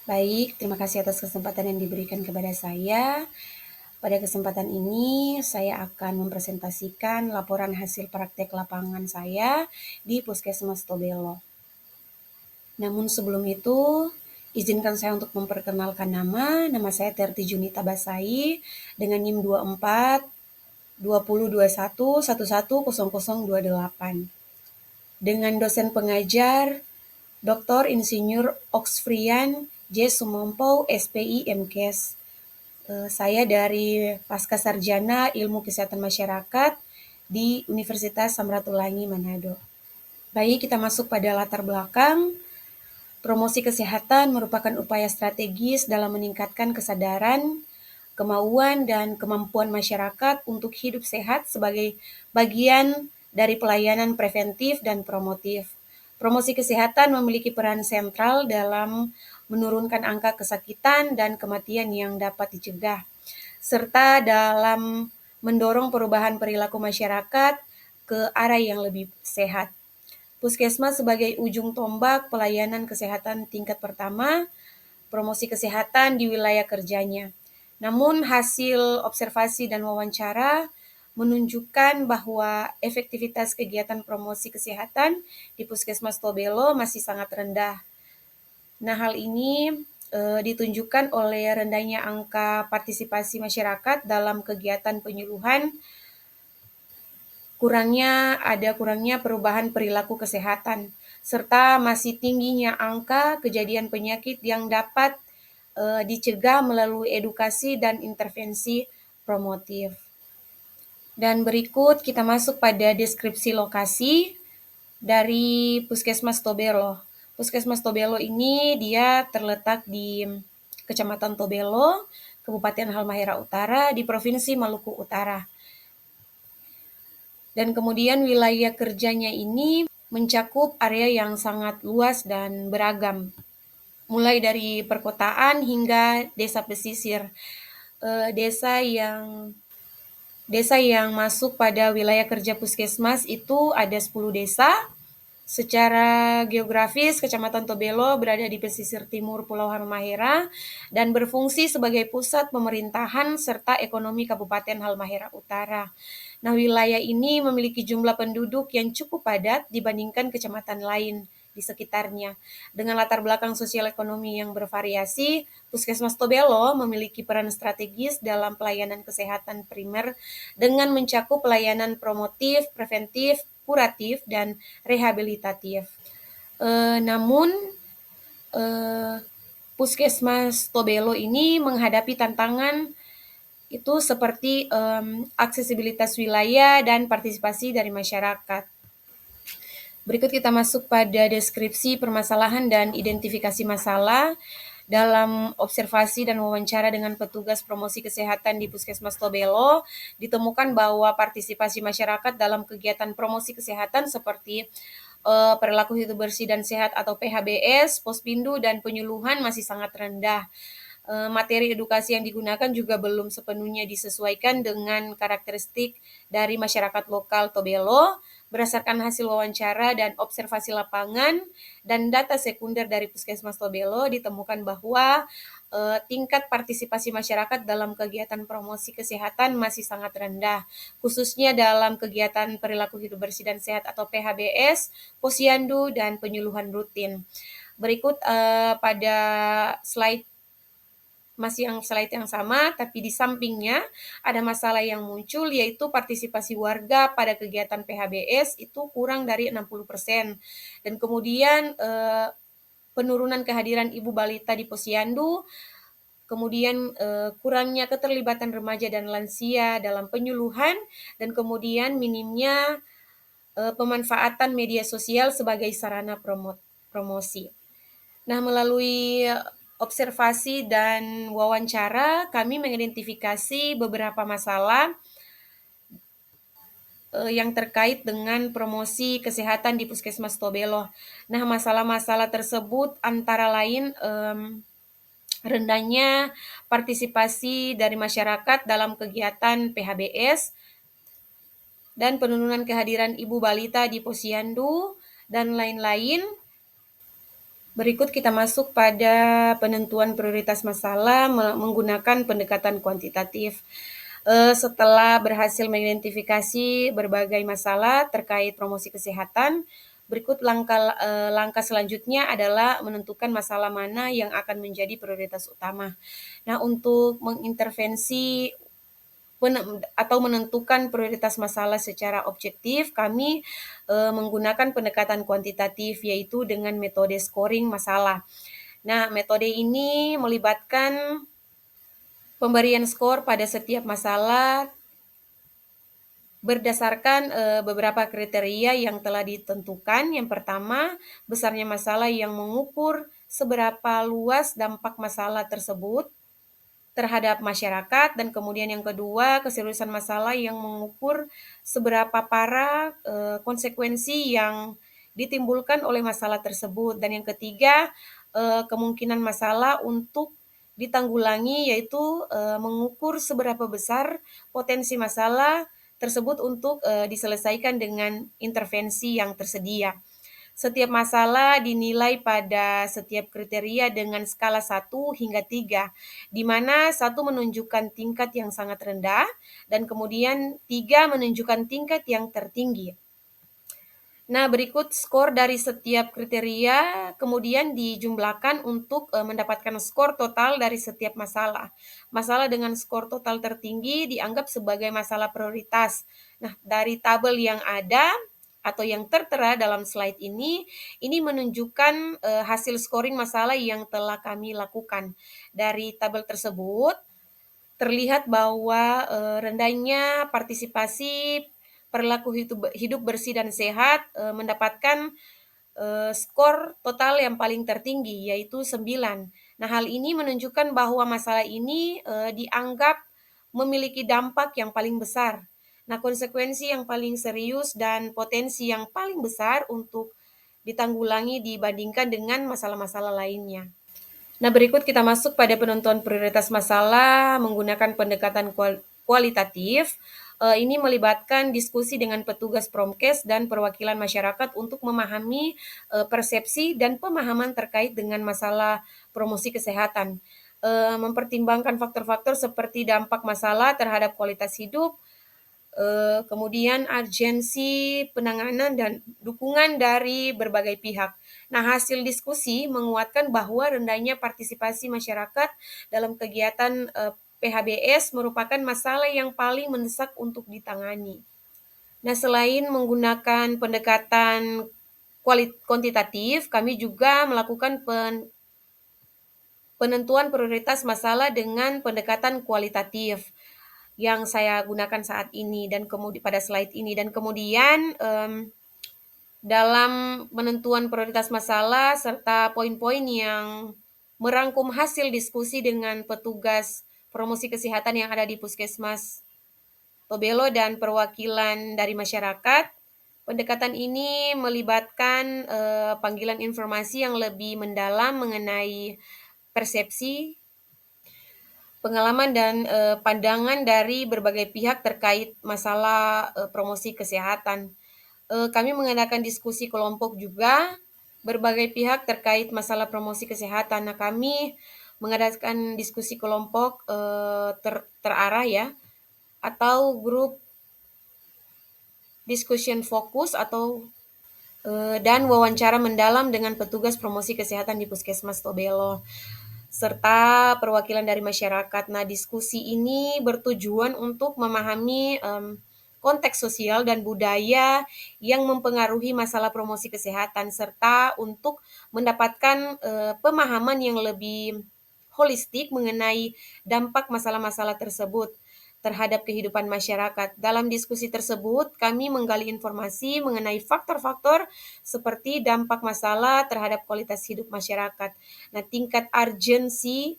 Baik, terima kasih atas kesempatan yang diberikan kepada saya. Pada kesempatan ini, saya akan mempresentasikan laporan hasil praktek lapangan saya di Puskesmas Tobelo. Namun sebelum itu, izinkan saya untuk memperkenalkan nama. Nama saya Terti Junita Basai dengan NIM 24 20 21 11 0028. Dengan dosen pengajar Dr. Insinyur Oxfrian J. Sumompo, SPI MKes. Saya dari Pasca Sarjana Ilmu Kesehatan Masyarakat di Universitas Samratulangi Manado. Baik, kita masuk pada latar belakang. Promosi kesehatan merupakan upaya strategis dalam meningkatkan kesadaran, kemauan, dan kemampuan masyarakat untuk hidup sehat sebagai bagian dari pelayanan preventif dan promotif. Promosi kesehatan memiliki peran sentral dalam menurunkan angka kesakitan dan kematian yang dapat dicegah, serta dalam mendorong perubahan perilaku masyarakat ke arah yang lebih sehat. Puskesmas sebagai ujung tombak pelayanan kesehatan tingkat pertama, promosi kesehatan di wilayah kerjanya. Namun hasil observasi dan wawancara menunjukkan bahwa efektivitas kegiatan promosi kesehatan di Puskesmas Tobelo masih sangat rendah. Nah, hal ini ditunjukkan oleh rendahnya angka partisipasi masyarakat dalam kegiatan penyuluhan, kurangnya perubahan perilaku kesehatan, serta masih tingginya angka kejadian penyakit yang dapat dicegah melalui edukasi dan intervensi promotif. Dan berikut kita masuk pada deskripsi lokasi dari Puskesmas Tobelo. Puskesmas Tobelo ini dia terletak di Kecamatan Tobelo, Kabupaten Halmahera Utara, di Provinsi Maluku Utara. Dan kemudian wilayah kerjanya ini mencakup area yang sangat luas dan beragam, mulai dari perkotaan hingga desa pesisir. Desa yang masuk pada wilayah kerja Puskesmas itu ada 10 desa. Secara geografis, Kecamatan Tobelo berada di pesisir timur Pulau Halmahera dan berfungsi sebagai pusat pemerintahan serta ekonomi Kabupaten Halmahera Utara. Nah, wilayah ini memiliki jumlah penduduk yang cukup padat dibandingkan kecamatan lain di sekitarnya. Dengan latar belakang sosial ekonomi yang bervariasi, Puskesmas Tobelo memiliki peran strategis dalam pelayanan kesehatan primer dengan mencakup pelayanan promotif, preventif, kuratif, dan rehabilitatif. Namun, Puskesmas Tobelo ini menghadapi tantangan itu seperti aksesibilitas wilayah dan partisipasi dari masyarakat. Berikut kita masuk pada deskripsi permasalahan dan identifikasi masalah. Dalam observasi dan wawancara dengan petugas promosi kesehatan di Puskesmas Tobelo, ditemukan bahwa partisipasi masyarakat dalam kegiatan promosi kesehatan seperti perilaku hidup bersih dan sehat atau PHBS, Pospindu, dan penyuluhan masih sangat rendah. Materi edukasi yang digunakan juga belum sepenuhnya disesuaikan dengan karakteristik dari masyarakat lokal Tobelo. Berdasarkan hasil wawancara dan observasi lapangan dan data sekunder dari Puskesmas Tobelo, ditemukan bahwa tingkat partisipasi masyarakat dalam kegiatan promosi kesehatan masih sangat rendah, khususnya dalam kegiatan perilaku hidup bersih dan sehat atau PHBS, posyandu, dan penyuluhan rutin. Berikut pada slide yang sama, tapi di sampingnya ada masalah yang muncul, yaitu partisipasi warga pada kegiatan PHBS itu kurang dari 60%. Dan kemudian penurunan kehadiran ibu balita di posyandu, kemudian kurangnya keterlibatan remaja dan lansia dalam penyuluhan, dan kemudian minimnya pemanfaatan media sosial sebagai sarana promosi. Nah, melalui observasi dan wawancara, kami mengidentifikasi beberapa masalah yang terkait dengan promosi kesehatan di Puskesmas Tobelo. Nah, masalah-masalah tersebut antara lain rendahnya partisipasi dari masyarakat dalam kegiatan PHBS dan penurunan kehadiran ibu balita di posyandu dan lain-lain. Berikut kita masuk pada penentuan prioritas masalah menggunakan pendekatan kuantitatif. Setelah berhasil mengidentifikasi berbagai masalah terkait promosi kesehatan, berikut langkah selanjutnya adalah menentukan masalah mana yang akan menjadi prioritas utama. Nah, untuk mengintervensi atau menentukan prioritas masalah secara objektif, kami menggunakan pendekatan kuantitatif, yaitu dengan metode scoring masalah. Nah, metode ini melibatkan pemberian skor pada setiap masalah berdasarkan beberapa kriteria yang telah ditentukan. Yang pertama, besarnya masalah yang mengukur seberapa luas dampak masalah tersebut terhadap masyarakat, dan kemudian yang kedua, keseriusan masalah yang mengukur seberapa parah konsekuensi yang ditimbulkan oleh masalah tersebut, dan yang ketiga, kemungkinan masalah untuk ditanggulangi, yaitu mengukur seberapa besar potensi masalah tersebut untuk diselesaikan dengan intervensi yang tersedia. Setiap masalah dinilai pada setiap kriteria dengan skala 1 hingga 3, di mana 1 menunjukkan tingkat yang sangat rendah dan kemudian 3 menunjukkan tingkat yang tertinggi. Nah, berikut skor dari setiap kriteria kemudian dijumlahkan untuk mendapatkan skor total dari setiap masalah. Masalah dengan skor total tertinggi dianggap sebagai masalah prioritas. Nah, dari tabel yang ada atau yang tertera dalam slide ini menunjukkan hasil scoring masalah yang telah kami lakukan. Dari tabel tersebut terlihat bahwa rendahnya partisipasi perilaku hidup bersih dan sehat mendapatkan skor total yang paling tertinggi, yaitu 9. Nah, hal ini menunjukkan bahwa masalah ini dianggap memiliki dampak yang paling besar. Nah, konsekuensi yang paling serius dan potensi yang paling besar untuk ditanggulangi dibandingkan dengan masalah-masalah lainnya. Nah, berikut kita masuk pada penentuan prioritas masalah menggunakan pendekatan kualitatif. Ini melibatkan diskusi dengan petugas Promkes dan perwakilan masyarakat untuk memahami persepsi dan pemahaman terkait dengan masalah promosi kesehatan. Mempertimbangkan faktor-faktor seperti dampak masalah terhadap kualitas hidup, kemudian urgensi penanganan dan dukungan dari berbagai pihak. Nah, hasil diskusi menguatkan bahwa rendahnya partisipasi masyarakat dalam kegiatan PHBS merupakan masalah yang paling mendesak untuk ditangani. Nah, selain menggunakan pendekatan kuantitatif, kami juga melakukan penentuan prioritas masalah dengan pendekatan kualitatif yang saya gunakan saat ini dan kemudian pada slide ini, dan kemudian dalam penentuan prioritas masalah serta poin-poin yang merangkum hasil diskusi dengan petugas promosi kesehatan yang ada di Puskesmas Tobelo dan perwakilan dari masyarakat. Pendekatan ini melibatkan panggilan informasi yang lebih mendalam mengenai persepsi, pengalaman dan pandangan dari berbagai pihak terkait masalah promosi kesehatan. Kami mengadakan diskusi kelompok juga berbagai pihak terkait masalah promosi kesehatan. Nah, kami mengadakan diskusi kelompok terarah ya, atau grup discussion fokus atau dan wawancara mendalam dengan petugas promosi kesehatan di Puskesmas Tobelo serta perwakilan dari masyarakat. Nah, diskusi ini bertujuan untuk memahami konteks sosial dan budaya yang mempengaruhi masalah promosi kesehatan serta untuk mendapatkan pemahaman yang lebih holistik mengenai dampak masalah-masalah tersebut terhadap kehidupan masyarakat. Dalam diskusi tersebut, kami menggali informasi mengenai faktor-faktor seperti dampak masalah terhadap kualitas hidup masyarakat. Nah, tingkat urgensi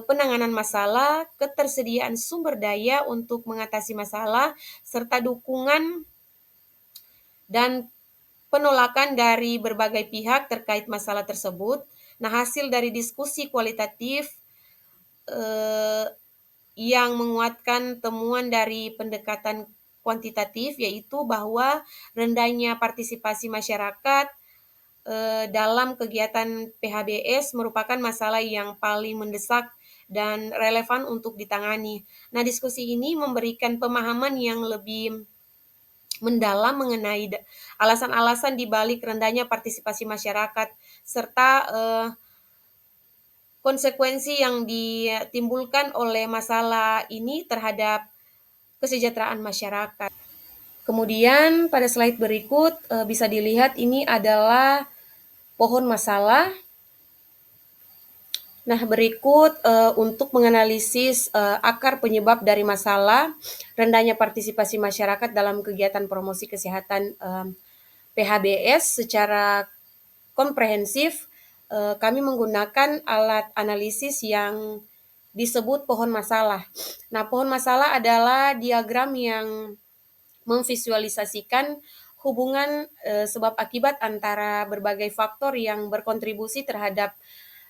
penanganan masalah, ketersediaan sumber daya untuk mengatasi masalah, serta dukungan dan penolakan dari berbagai pihak terkait masalah tersebut. Nah, hasil dari diskusi kualitatif yang menguatkan temuan dari pendekatan kuantitatif, yaitu bahwa rendahnya partisipasi masyarakat dalam kegiatan PHBS merupakan masalah yang paling mendesak dan relevan untuk ditangani. Nah, diskusi ini memberikan pemahaman yang lebih mendalam mengenai alasan-alasan di balik rendahnya partisipasi masyarakat serta konsekuensi yang ditimbulkan oleh masalah ini terhadap kesejahteraan masyarakat. Kemudian pada slide berikut bisa dilihat ini adalah pohon masalah. Nah, berikut untuk menganalisis akar penyebab dari masalah rendahnya partisipasi masyarakat dalam kegiatan promosi kesehatan PHBS secara komprehensif, kami menggunakan alat analisis yang disebut pohon masalah. Nah, pohon masalah adalah diagram yang memvisualisasikan hubungan sebab akibat antara berbagai faktor yang berkontribusi terhadap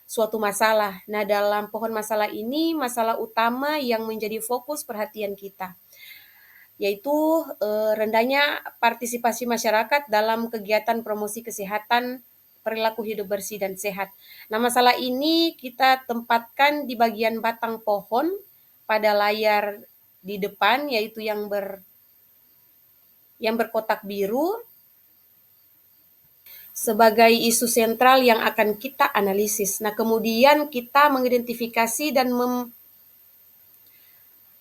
suatu masalah. Nah, dalam pohon masalah ini, masalah utama yang menjadi fokus perhatian kita, yaitu rendahnya partisipasi masyarakat dalam kegiatan promosi kesehatan, perilaku hidup bersih dan sehat. Nah, masalah ini kita tempatkan di bagian batang pohon pada layar di depan, yaitu yang berkotak biru sebagai isu sentral yang akan kita analisis. Nah, kemudian kita mengidentifikasi dan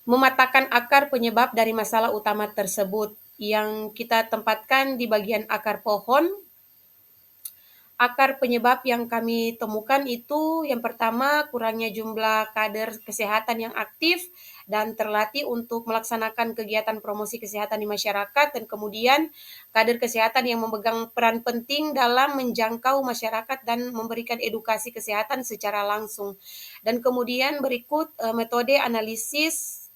mematakan akar penyebab dari masalah utama tersebut yang kita tempatkan di bagian akar pohon. Akar penyebab yang kami temukan itu yang pertama kurangnya jumlah kader kesehatan yang aktif dan terlatih untuk melaksanakan kegiatan promosi kesehatan di masyarakat, dan kemudian kader kesehatan yang memegang peran penting dalam menjangkau masyarakat dan memberikan edukasi kesehatan secara langsung. Dan kemudian berikut metode analisis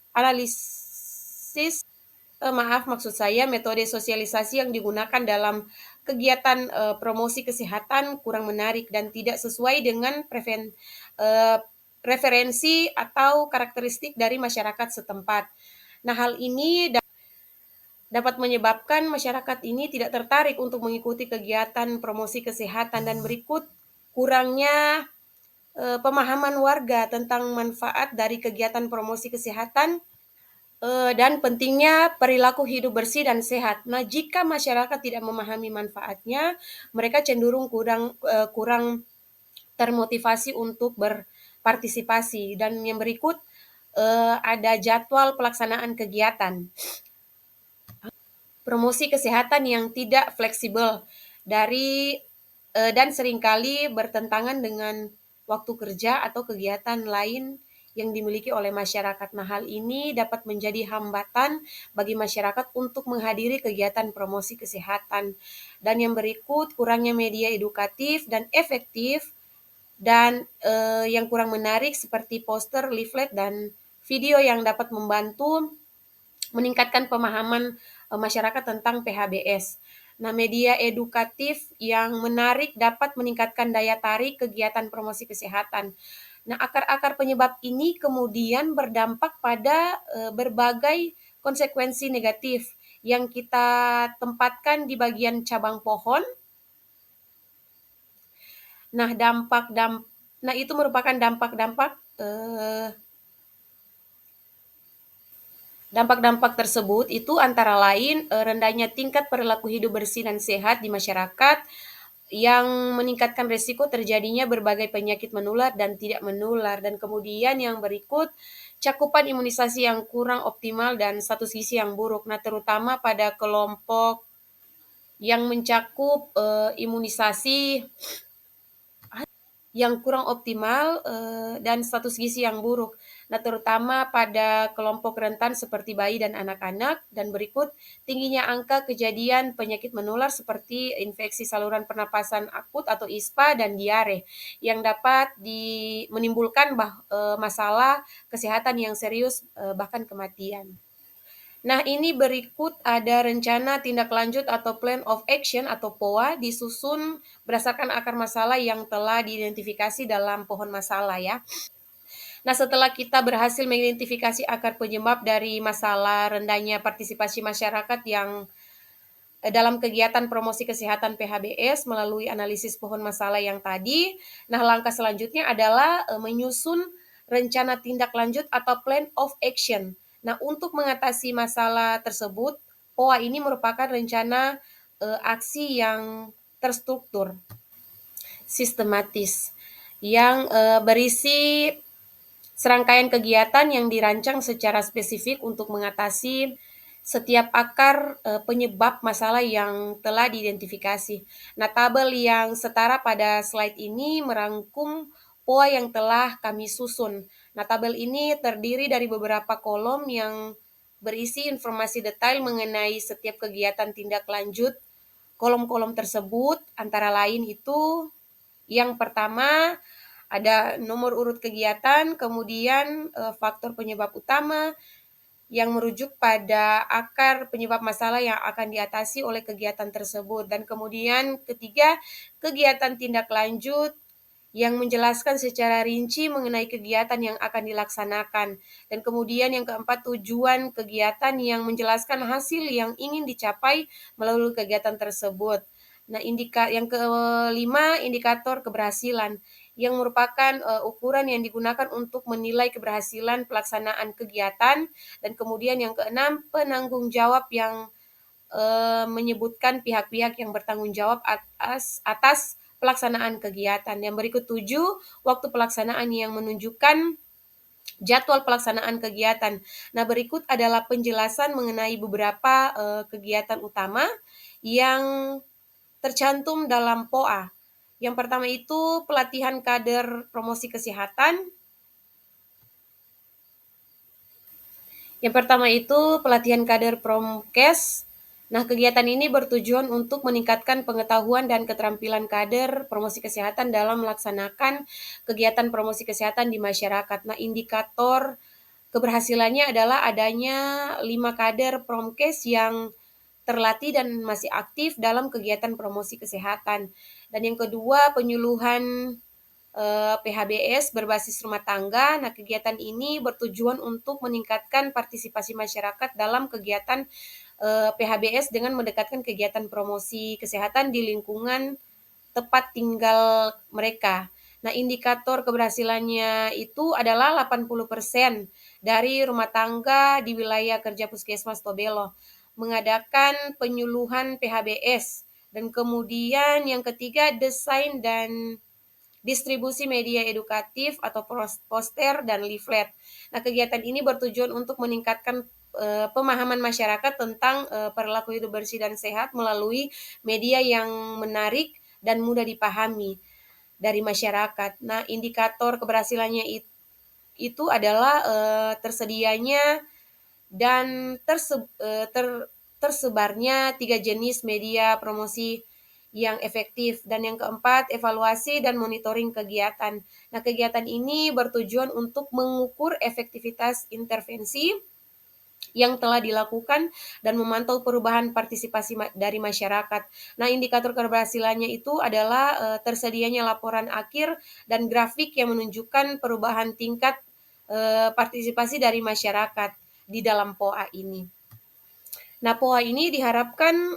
maksud saya metode sosialisasi yang digunakan dalam kegiatan promosi kesehatan kurang menarik dan tidak sesuai dengan referensi atau karakteristik dari masyarakat setempat. Nah, hal ini dapat menyebabkan masyarakat ini tidak tertarik untuk mengikuti kegiatan promosi kesehatan, dan berikut kurangnya pemahaman warga tentang manfaat dari kegiatan promosi kesehatan dan pentingnya perilaku hidup bersih dan sehat. Nah, jika masyarakat tidak memahami manfaatnya, mereka cenderung kurang termotivasi untuk berpartisipasi. Dan yang berikut ada jadwal pelaksanaan kegiatan promosi kesehatan yang tidak fleksibel dan seringkali bertentangan dengan waktu kerja atau kegiatan lain yang dimiliki oleh masyarakat. Nah, hal ini dapat menjadi hambatan bagi masyarakat untuk menghadiri kegiatan promosi kesehatan. Dan yang berikut, kurangnya media edukatif dan efektif dan yang kurang menarik seperti poster, leaflet, dan video yang dapat membantu meningkatkan pemahaman masyarakat tentang PHBS. Nah, media edukatif yang menarik dapat meningkatkan daya tarik kegiatan promosi kesehatan. Nah, akar-akar penyebab ini kemudian berdampak pada berbagai konsekuensi negatif yang kita tempatkan di bagian cabang pohon. Nah, nah itu merupakan dampak-dampak tersebut itu antara lain rendahnya tingkat perilaku hidup bersih dan sehat di masyarakat yang meningkatkan risiko terjadinya berbagai penyakit menular dan tidak menular. Dan kemudian yang berikut, cakupan imunisasi yang kurang optimal dan status gizi yang buruk. Nah, terutama pada kelompok yang mencakup imunisasi yang kurang optimal dan status gizi yang buruk. Nah, terutama pada kelompok rentan seperti bayi dan anak-anak. Dan berikut, tingginya angka kejadian penyakit menular seperti infeksi saluran pernapasan akut atau ISPA dan diare yang dapat menimbulkan masalah kesehatan yang serius bahkan kematian. Nah, ini berikut ada rencana tindak lanjut atau Plan of Action atau POA disusun berdasarkan akar masalah yang telah diidentifikasi dalam pohon masalah ya. Nah, setelah kita berhasil mengidentifikasi akar penyebab dari masalah rendahnya partisipasi masyarakat yang dalam kegiatan promosi kesehatan PHBS melalui analisis pohon masalah yang tadi. Nah, langkah selanjutnya adalah menyusun rencana tindak lanjut atau plan of action. Nah, untuk mengatasi masalah tersebut, POA ini merupakan rencana aksi yang terstruktur, sistematis, yang berisi serangkaian kegiatan yang dirancang secara spesifik untuk mengatasi setiap akar penyebab masalah yang telah diidentifikasi. Nah, tabel yang setara pada slide ini merangkum POA yang telah kami susun. Nah, tabel ini terdiri dari beberapa kolom yang berisi informasi detail mengenai setiap kegiatan tindak lanjut. Kolom-kolom tersebut antara lain itu yang pertama ada nomor urut kegiatan, kemudian faktor penyebab utama yang merujuk pada akar penyebab masalah yang akan diatasi oleh kegiatan tersebut. Dan kemudian ketiga, kegiatan tindak lanjut yang menjelaskan secara rinci mengenai kegiatan yang akan dilaksanakan. Dan kemudian yang keempat, tujuan kegiatan yang menjelaskan hasil yang ingin dicapai melalui kegiatan tersebut. Nah, yang kelima, indikator keberhasilan yang merupakan ukuran yang digunakan untuk menilai keberhasilan pelaksanaan kegiatan. Dan kemudian yang keenam, penanggung jawab yang menyebutkan pihak-pihak yang bertanggung jawab atas pelaksanaan kegiatan. Yang berikut 7, waktu pelaksanaan yang menunjukkan jadwal pelaksanaan kegiatan. Nah, berikut adalah penjelasan mengenai beberapa kegiatan utama yang tercantum dalam POA. Yang pertama itu pelatihan kader promosi kesehatan. Yang pertama itu pelatihan kader Promkes. Nah, kegiatan ini bertujuan untuk meningkatkan pengetahuan dan keterampilan kader promosi kesehatan dalam melaksanakan kegiatan promosi kesehatan di masyarakat. Nah, indikator keberhasilannya adalah adanya 5 kader Promkes yang terlatih dan masih aktif dalam kegiatan promosi kesehatan. Dan yang kedua, penyuluhan PHBS berbasis rumah tangga. Nah, kegiatan ini bertujuan untuk meningkatkan partisipasi masyarakat dalam kegiatan PHBS dengan mendekatkan kegiatan promosi kesehatan di lingkungan tempat tinggal mereka. Nah, indikator keberhasilannya itu adalah 80% dari rumah tangga di wilayah kerja Puskesmas Tobelo mengadakan penyuluhan PHBS. Dan kemudian yang ketiga, desain dan distribusi media edukatif atau poster dan leaflet. Nah, kegiatan ini bertujuan untuk meningkatkan pemahaman masyarakat tentang perilaku hidup bersih dan sehat melalui media yang menarik dan mudah dipahami dari masyarakat. Nah, indikator keberhasilannya itu adalah tersedianya dan tersebarnya 3 jenis media promosi yang efektif. Dan yang keempat, evaluasi dan monitoring kegiatan. Nah, kegiatan ini bertujuan untuk mengukur efektivitas intervensi yang telah dilakukan dan memantau perubahan partisipasi dari masyarakat. Nah, indikator keberhasilannya itu adalah tersedianya laporan akhir dan grafik yang menunjukkan perubahan tingkat partisipasi dari masyarakat di dalam POA ini. Nah, POA ini diharapkan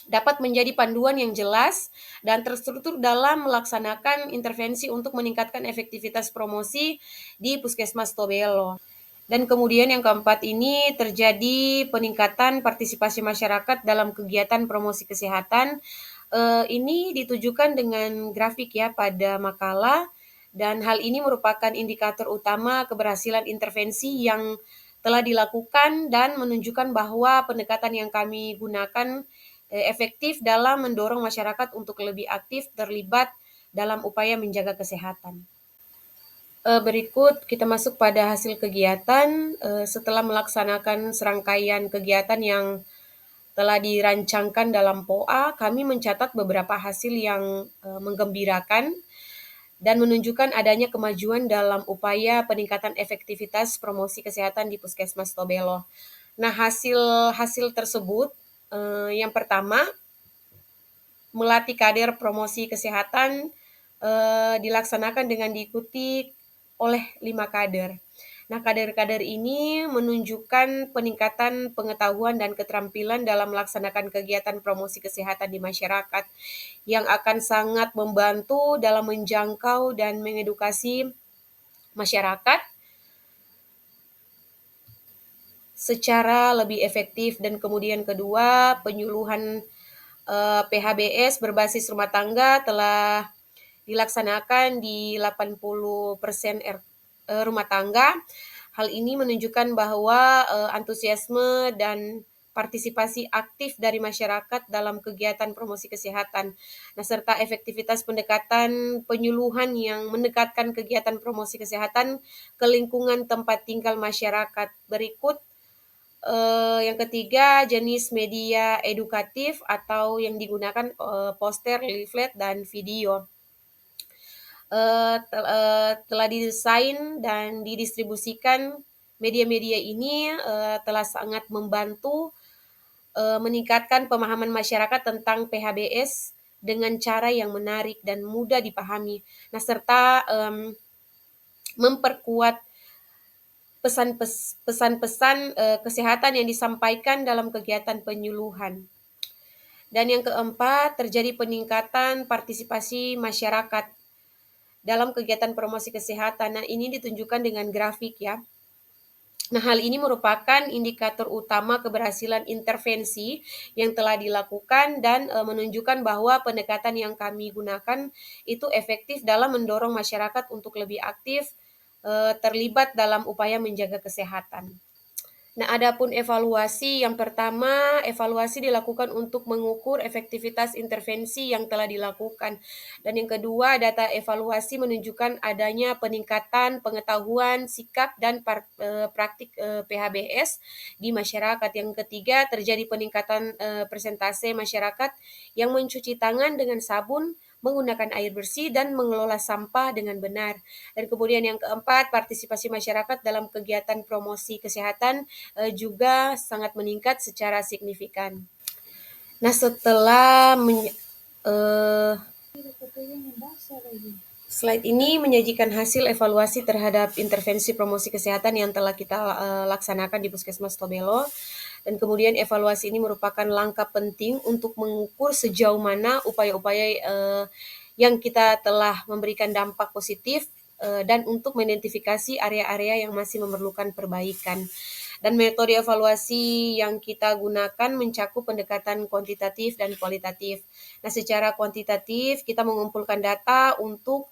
dapat menjadi panduan yang jelas dan terstruktur dalam melaksanakan intervensi untuk meningkatkan efektivitas promosi di Puskesmas Tobelo. Dan kemudian yang keempat ini terjadi peningkatan partisipasi masyarakat dalam kegiatan promosi kesehatan. Ini ditujukan dengan grafik ya pada makalah dan hal ini merupakan indikator utama keberhasilan intervensi yang telah dilakukan dan menunjukkan bahwa pendekatan yang kami gunakan efektif dalam mendorong masyarakat untuk lebih aktif terlibat dalam upaya menjaga kesehatan. Berikut kita masuk pada hasil kegiatan. Setelah melaksanakan serangkaian kegiatan yang telah dirancangkan dalam POA, kami mencatat beberapa hasil yang menggembirakan dan menunjukkan adanya kemajuan dalam upaya peningkatan efektivitas promosi kesehatan di Puskesmas Tobelo. Nah, hasil tersebut yang pertama, melatih kader promosi kesehatan dilaksanakan dengan diikuti oleh 5 kader. Nah, kader-kader ini menunjukkan peningkatan pengetahuan dan keterampilan dalam melaksanakan kegiatan promosi kesehatan di masyarakat yang akan sangat membantu dalam menjangkau dan mengedukasi masyarakat secara lebih efektif. Dan kemudian kedua, penyuluhan PHBS berbasis rumah tangga telah dilaksanakan di 80% rumah tangga. Hal ini menunjukkan bahwa antusiasme dan partisipasi aktif dari masyarakat dalam kegiatan promosi kesehatan. Nah, serta efektivitas pendekatan penyuluhan yang mendekatkan kegiatan promosi kesehatan ke lingkungan tempat tinggal masyarakat. Berikut yang ketiga, jenis media edukatif atau yang digunakan poster, leaflet, dan video. Telah didesain dan didistribusikan media-media ini telah sangat membantu meningkatkan pemahaman masyarakat tentang PHBS dengan cara yang menarik dan mudah dipahami. Nah, serta memperkuat pesan-pesan kesehatan yang disampaikan dalam kegiatan penyuluhan. Dan yang keempat, terjadi peningkatan partisipasi masyarakat dalam kegiatan promosi kesehatan. Nah, ini ditunjukkan dengan grafik ya. Nah, hal ini merupakan indikator utama keberhasilan intervensi yang telah dilakukan dan menunjukkan bahwa pendekatan yang kami gunakan itu efektif dalam mendorong masyarakat untuk lebih aktif terlibat dalam upaya menjaga kesehatan. Nah, adapun evaluasi, yang pertama, evaluasi dilakukan untuk mengukur efektivitas intervensi yang telah dilakukan. Dan yang kedua, data evaluasi menunjukkan adanya peningkatan pengetahuan, sikap, dan praktik PHBS di masyarakat. Yang ketiga, terjadi peningkatan persentase masyarakat yang mencuci tangan dengan sabun, menggunakan air bersih, dan mengelola sampah dengan benar. Dan kemudian yang keempat, partisipasi masyarakat dalam kegiatan promosi kesehatan juga sangat meningkat secara signifikan. Nah, setelah slide ini menyajikan hasil evaluasi terhadap intervensi promosi kesehatan yang telah kita laksanakan di Puskesmas Tobelo. Dan kemudian evaluasi ini merupakan langkah penting untuk mengukur sejauh mana upaya-upaya yang kita telah memberikan dampak positif dan untuk mengidentifikasi area-area yang masih memerlukan perbaikan. Dan metode evaluasi yang kita gunakan mencakup pendekatan kuantitatif dan kualitatif. Nah, secara kuantitatif kita mengumpulkan data untuk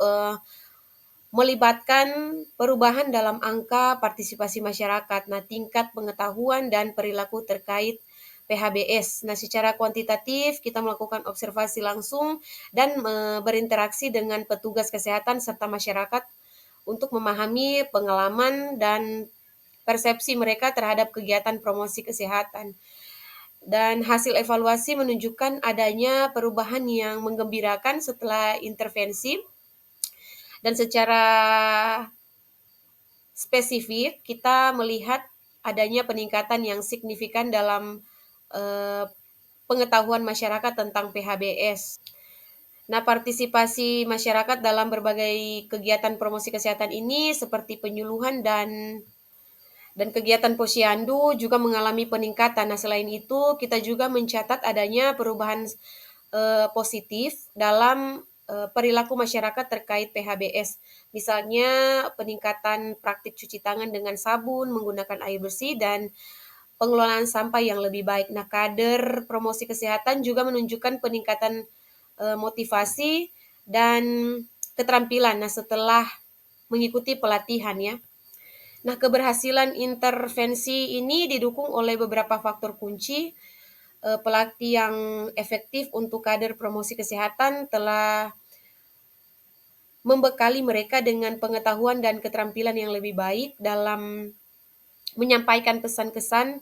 melibatkan perubahan dalam angka partisipasi masyarakat, nah tingkat pengetahuan dan perilaku terkait PHBS. Nah, secara kuantitatif kita melakukan observasi langsung dan berinteraksi dengan petugas kesehatan serta masyarakat untuk memahami pengalaman dan persepsi mereka terhadap kegiatan promosi kesehatan. Dan hasil evaluasi menunjukkan adanya perubahan yang menggembirakan setelah intervensi. Dan secara spesifik kita melihat adanya peningkatan yang signifikan dalam pengetahuan masyarakat tentang PHBS. Nah, partisipasi masyarakat dalam berbagai kegiatan promosi kesehatan ini seperti penyuluhan dan kegiatan posyandu juga mengalami peningkatan. Nah, selain itu kita juga mencatat adanya perubahan positif dalam perilaku masyarakat terkait PHBS. Misalnya peningkatan praktik cuci tangan dengan sabun, menggunakan air bersih, dan pengelolaan sampah yang lebih baik. Nah, kader promosi kesehatan juga menunjukkan peningkatan motivasi dan keterampilan. Nah, setelah mengikuti pelatihan ya. Nah, keberhasilan intervensi ini didukung oleh beberapa faktor kunci. Pelatih yang efektif untuk kader promosi kesehatan telah membekali mereka dengan pengetahuan dan keterampilan yang lebih baik dalam menyampaikan pesan-kesan,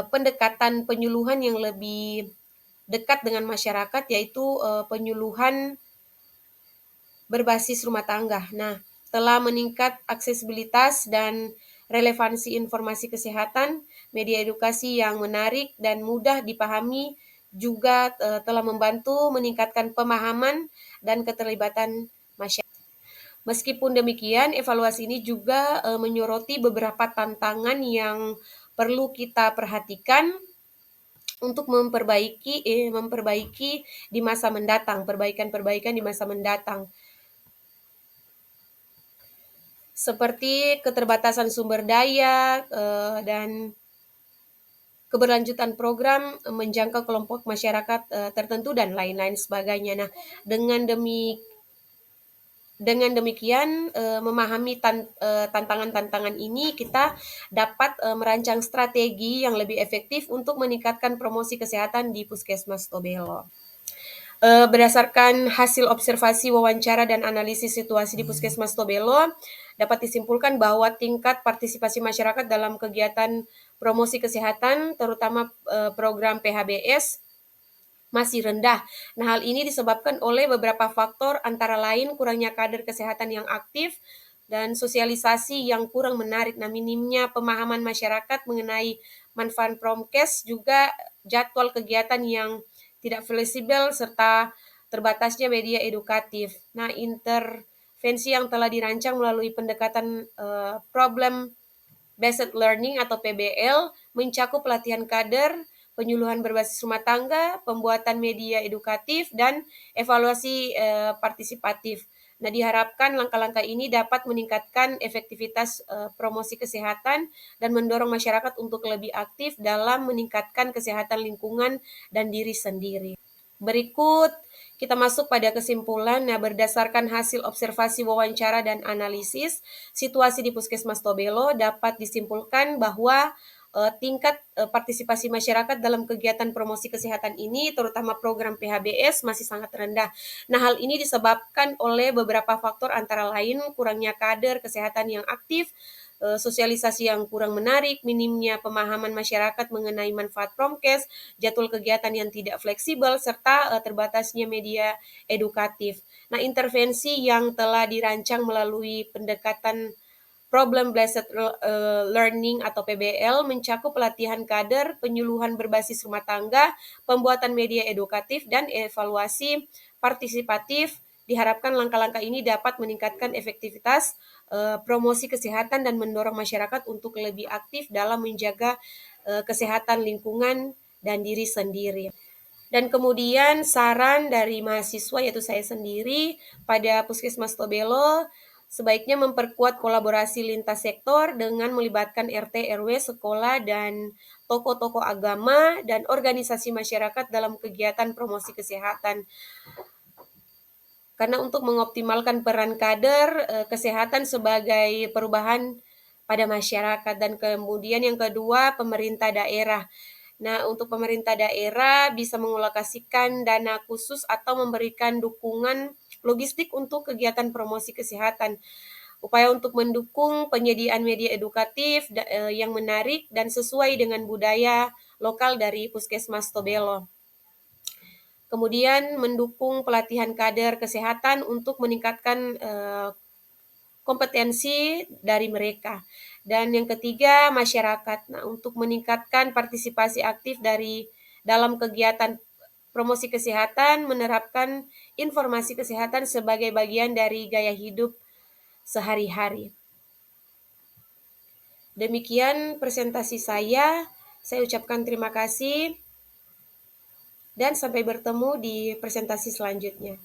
pendekatan penyuluhan yang lebih dekat dengan masyarakat, yaitu penyuluhan berbasis rumah tangga. Nah, telah meningkat aksesibilitas dan relevansi informasi kesehatan, media edukasi yang menarik dan mudah dipahami juga telah membantu meningkatkan pemahaman dan keterlibatan masyarakat. Meskipun demikian, evaluasi ini juga menyoroti beberapa tantangan yang perlu kita perhatikan untuk memperbaiki di masa mendatang, perbaikan-perbaikan di masa mendatang. Seperti keterbatasan sumber daya dan keberlanjutan program menjangkau kelompok masyarakat tertentu dan lain-lain sebagainya. Nah, dengan demikian memahami tantangan-tantangan ini, kita dapat merancang strategi yang lebih efektif untuk meningkatkan promosi kesehatan di Puskesmas Tobelo. Berdasarkan hasil observasi, wawancara, dan analisis situasi di Puskesmas Tobelo, dapat disimpulkan bahwa tingkat partisipasi masyarakat dalam kegiatan promosi kesehatan, terutama program PHBS, masih rendah. Nah, hal ini disebabkan oleh beberapa faktor, antara lain kurangnya kader kesehatan yang aktif dan sosialisasi yang kurang menarik. Nah, minimnya pemahaman masyarakat mengenai manfaat promkes, juga jadwal kegiatan yang tidak fleksibel, serta terbatasnya media edukatif. Nah, intervensi yang telah dirancang melalui pendekatan problem Based Learning atau PBL mencakup pelatihan kader, penyuluhan berbasis rumah tangga, pembuatan media edukatif, dan evaluasi partisipatif. Nah, diharapkan langkah-langkah ini dapat meningkatkan efektivitas promosi kesehatan dan mendorong masyarakat untuk lebih aktif dalam meningkatkan kesehatan lingkungan dan diri sendiri. Berikut kita masuk pada kesimpulan. Nah, berdasarkan hasil observasi, wawancara, dan analisis situasi di Puskesmas Tobelo, dapat disimpulkan bahwa tingkat partisipasi masyarakat dalam kegiatan promosi kesehatan ini, terutama program PHBS, masih sangat rendah. Nah, hal ini disebabkan oleh beberapa faktor, antara lain kurangnya kader kesehatan yang aktif, sosialisasi yang kurang menarik, minimnya pemahaman masyarakat mengenai manfaat promkes, jadwal kegiatan yang tidak fleksibel, serta terbatasnya media edukatif. Nah, intervensi yang telah dirancang melalui pendekatan Problem Based Learning atau PBL mencakup pelatihan kader, penyuluhan berbasis rumah tangga, pembuatan media edukatif, dan evaluasi partisipatif. Diharapkan langkah-langkah ini dapat meningkatkan efektivitas promosi kesehatan dan mendorong masyarakat untuk lebih aktif dalam menjaga kesehatan lingkungan dan diri sendiri. Dan kemudian saran dari mahasiswa, yaitu saya sendiri, pada Puskesmas Tobelo, sebaiknya memperkuat kolaborasi lintas sektor dengan melibatkan RT, RW, sekolah, dan tokoh-tokoh agama dan organisasi masyarakat dalam kegiatan promosi kesehatan. Karena untuk mengoptimalkan peran kader kesehatan sebagai perubahan pada masyarakat. Dan kemudian yang kedua, pemerintah daerah. Nah, untuk pemerintah daerah bisa mengalokasikan dana khusus atau memberikan dukungan logistik untuk kegiatan promosi kesehatan. Upaya untuk mendukung penyediaan media edukatif yang menarik dan sesuai dengan budaya lokal dari Puskesmas Tobelo. Kemudian mendukung pelatihan kader kesehatan untuk meningkatkan kompetensi dari mereka. Dan yang ketiga, masyarakat. Nah, untuk meningkatkan partisipasi aktif dalam kegiatan promosi kesehatan, menerapkan informasi kesehatan sebagai bagian dari gaya hidup sehari-hari. Demikian presentasi saya. Saya ucapkan terima kasih dan sampai bertemu di presentasi selanjutnya.